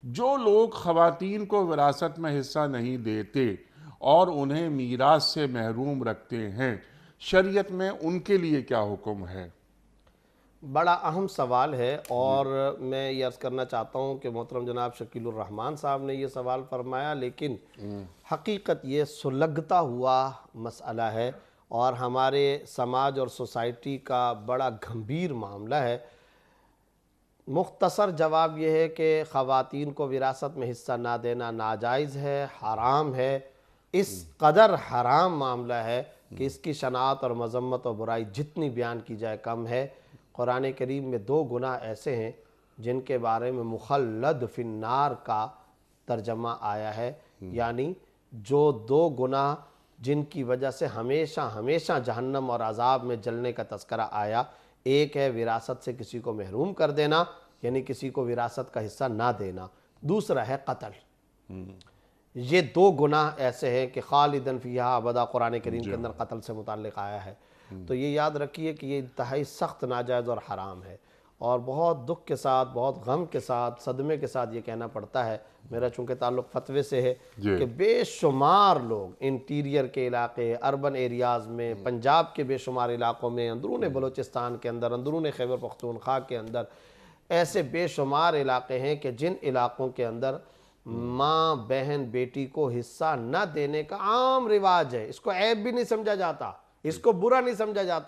जो लोग ख़वातीन को विरासत में हिस्सा नहीं देते और उन्हें मीरास से महरूम रखते हैं, शरीयत में उनके लिए क्या हुक्म है? बड़ा अहम सवाल है और मैं ये अर्ज़ करना चाहता हूँ कि मोहतरम जनाब शकीलुर रहमान साहब ने ये सवाल फरमाया, लेकिन हकीकत ये सुलगता हुआ मसला है और हमारे समाज और सोसाइटी का बड़ा गंभीर मामला है। मुख्तसर जवाब यह है कि ख़वातीन को विरासत में हिस्सा ना देना नाजायज़ है, हराम है। इस कदर हराम मामला है कि इसकी शनाअत और मज़म्मत और बुराई जितनी बयान की जाए कम है। कुरान करीम में 2 गुनाह ऐसे हैं जिनके बारे में मुखल्लद फिन्नार का तर्जमा आया है, यानी जो 2 गुनाह जिनकी वजह से हमेशा हमेशा जहन्नम और अजाब में जलने का तस्करा आया। एक है विरासत से किसी को महरूम कर देना, यानी किसी को विरासत का हिस्सा ना देना। दूसरा है कत्ल। ये 2 गुनाह ऐसे हैं कि खालिदन फ़ीहा अबदा कुरान करीम के अंदर कत्ल से मुताल्लिक़ आया है। तो ये याद रखिए कि ये इंतहाई सख्त नाजायज़ और हराम है और बहुत दुख के साथ, बहुत गम के साथ, सदमे के साथ ये कहना पड़ता है, मेरा चूँकि ताल्लुक़ फतवे से है, कि बेशुमार लोग इंटीरियर के इलाके, अर्बन एरियाज़ में, पंजाब के बेशुमार इलाक़ों में, अंदरून बलूचिस्तान के अंदर, अंदरून खैबर पख्तूनख्वा के अंदर ऐसे बेशुमार इलाके हैं कि जिन इलाक़ों के अंदर माँ बहन बेटी को हिस्सा न देने का आम रिवाज है। इसको ऐब भी नहीं समझा जाता, इसको बुरा नहीं समझा जाता।